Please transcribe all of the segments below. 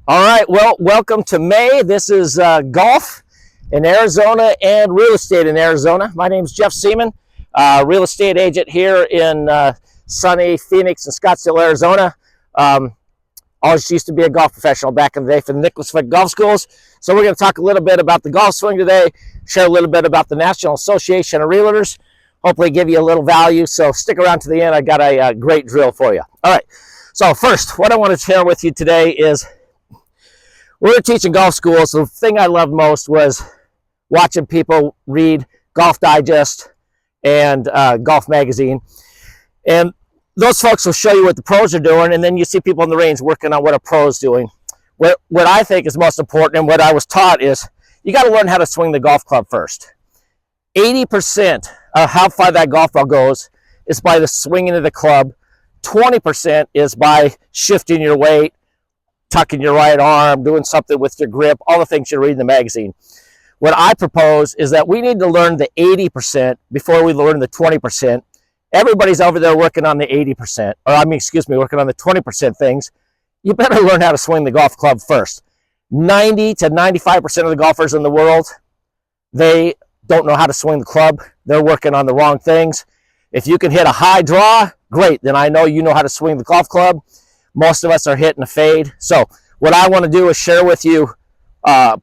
All right, well, welcome to May. This is golf in Arizona and real estate in Arizona. My name is Jeff Seman, real estate agent here in sunny Phoenix and Scottsdale, Arizona. Always used to be a golf professional back in the day for the Nicholas Fick Golf Schools. So we're going to talk a little bit about the golf swing today, share a little bit about the National Association of Realtors, hopefully give you a little value. So stick around to the end. I got a great drill for you. All right, so first, what I want to share with you today is we were teaching golf schools. The thing I loved most was watching people read Golf Digest and Golf Magazine. And those folks will show you what the pros are doing, and then you see people in the range working on what a pro's doing. What I think is most important and what I was taught is you got to learn how to swing the golf club first. 80% of how far that golf ball goes is by the swinging of the club. 20% is by shifting your weight, tucking your right arm, doing something with your grip, all the things you read in the magazine. What I propose is that we need to learn the 80% before we learn the 20%. Everybody's over there working on the 80%, working on the 20% things. You better learn how to swing the golf club first. 90 to 95% of the golfers in the world, they don't know how to swing the club. They're working on the wrong things. If you can hit a high draw, great. Then I know you know how to swing the golf club. Most of us are hitting a fade. So what I want to do is share with you,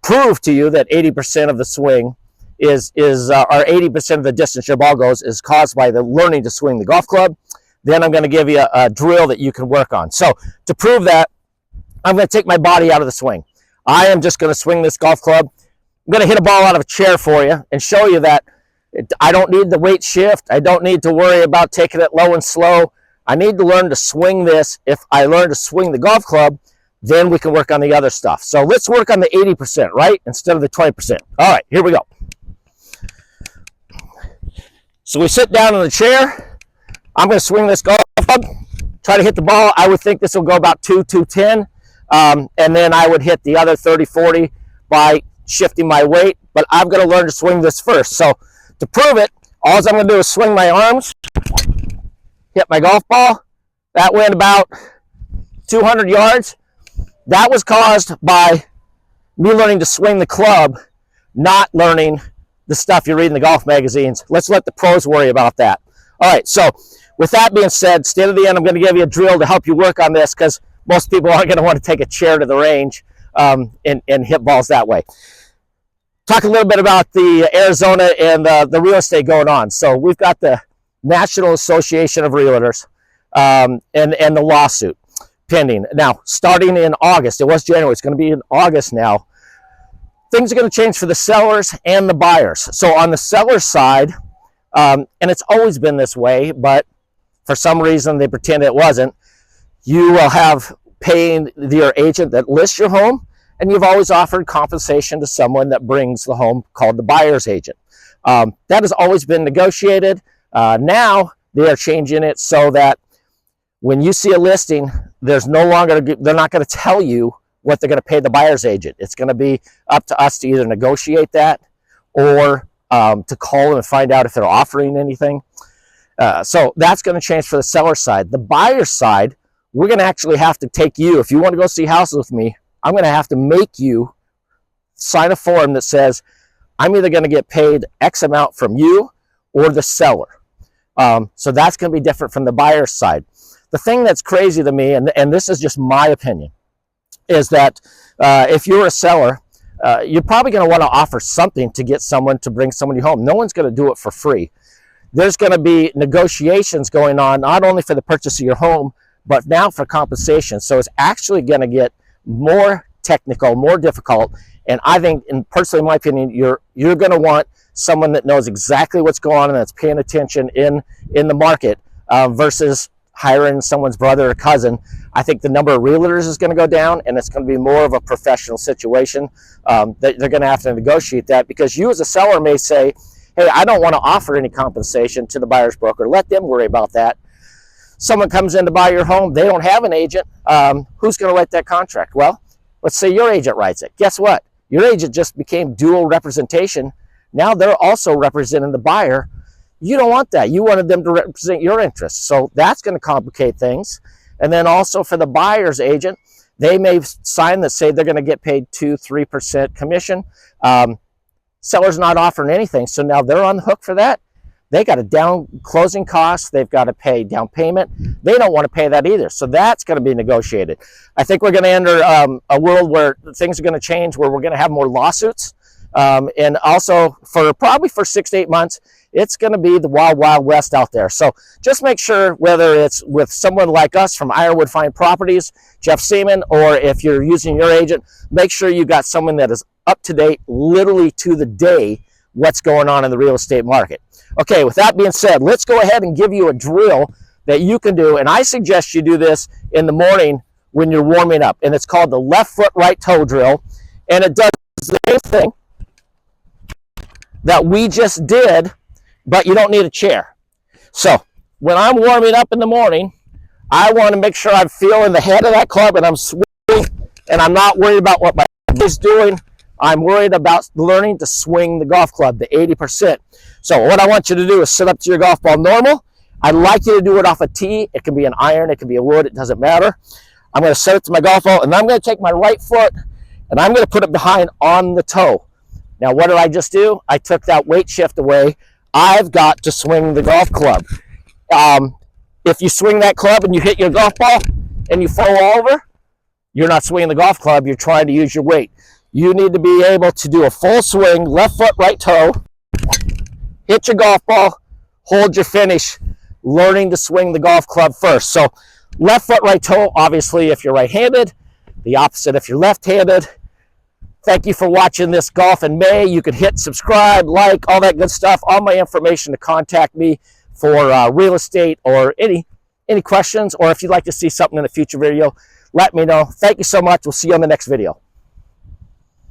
prove to you that 80% of the swing or 80% of the distance your ball goes is caused by the learning to swing the golf club. Then I'm going to give you a drill that you can work on. So to prove that, I'm going to take my body out of the swing. I am just going to swing this golf club. I'm going to hit a ball out of a chair for you and show you that I don't need the weight shift. I don't need to worry about taking it low and slow. I need to learn to swing this. If I learn to swing the golf club, then we can work on the other stuff. So let's work on the 80%, right? Instead of the 20%. All right, here we go. So we sit down in the chair. I'm going to swing this golf club, try to hit the ball. I would think this will go about 210. And then I would hit the other 30, 40 by shifting my weight. But I'm going to learn to swing this first. So to prove it, all I'm going to do is swing my arms, hit my golf ball. That went about 200 yards. That was caused by me learning to swing the club, not learning the stuff you read in the golf magazines. Let's let the pros worry about that. All right, so with that being said, stay to the end. I'm going to give you a drill to help you work on this because most people aren't going to want to take a chair to the range and hit balls that way. Talk a little bit about the Arizona and the real estate going on. So we've got the National Association of Realtors and the lawsuit pending. Now, starting in August, it was January, it's going to be in August now, things are going to change for the sellers and the buyers. So on the seller side, and it's always been this way, but for some reason they pretend it wasn't, you will have paying your agent that lists your home, and you've always offered compensation to someone that brings the home called the buyer's agent. That has always been negotiated. Now they are changing it so that when you see a listing, they're not going to tell you what they're going to pay the buyer's agent. It's going to be up to us to either negotiate that or to call them and find out if they're offering anything. So that's going to change for the seller side. The buyer side, we're going to actually have to take you, if you want to go see houses with me, I'm going to have to make you sign a form that says, I'm either going to get paid X amount from you or the seller. So that's going to be different from the buyer's side. The thing that's crazy to me, and this is just my opinion, is that if you're a seller, you're probably going to want to offer something to get someone to bring somebody home. No one's going to do it for free. There's going to be negotiations going on, not only for the purchase of your home, but now for compensation. So it's actually going to get more technical, more difficult. And I think, and personally, in my opinion, you're going to want someone that knows exactly what's going on and that's paying attention in the market versus hiring someone's brother or cousin. I think the number of realtors is going to go down, and it's going to be more of a professional situation. That they're going to have to negotiate that, because you as a seller may say, hey, I don't want to offer any compensation to the buyer's broker. Let them worry about that. Someone comes in to buy your home, they don't have an agent. Who's going to write that contract? Well, let's say your agent writes it. Guess what? Your agent just became dual representation. Now they're also representing the buyer. You don't want that. You wanted them to represent your interests. So that's going to complicate things. And then also for the buyer's agent, They may sign that say they're going to get paid 2-3% commission. Seller's not offering anything, so now they're on the hook for that. They got a down closing cost. They've got to pay down payment. They don't want to pay that either, so that's going to be negotiated. I think we're going to enter a world where things are going to change, where we're going to have more lawsuits, and also probably for 6 to 8 months, it's going to be the wild, wild west out there. So just make sure, whether it's with someone like us from Ironwood Fine Properties, Jeff Seman, or if you're using your agent, make sure you got someone that is up to date, literally to the day, what's going on in the real estate market. Okay, with that being said, let's go ahead and give you a drill that you can do. And I suggest you do this in the morning when you're warming up. And it's called the left foot, right toe drill. And it does the same thing that we just did, but you don't need a chair. So when I'm warming up in the morning, I want to make sure I'm feeling the head of that club and I'm swinging, and I'm not worried about what my head is doing. I'm worried about learning to swing the golf club, the 80%. So what I want you to do is sit up to your golf ball normal. I'd like you to do it off a tee. It can be an iron, it can be a wood, it doesn't matter. I'm going to set it to my golf ball, and I'm going to take my right foot and I'm going to put it behind on the toe. Now, what did I just do? I took that weight shift away. I've got to swing the golf club. If you swing that club and you hit your golf ball and you fall over, you're not swinging the golf club, you're trying to use your weight. You need to be able to do a full swing, left foot, right toe, hit your golf ball, hold your finish, learning to swing the golf club first. So left foot, right toe, obviously if you're right-handed, the opposite if you're left-handed. Thank you for watching this Golf in May. You can hit subscribe, like, all that good stuff. All my information to contact me for real estate or any questions, or if you'd like to see something in a future video, let me know. Thank you so much. We'll see you on the next video.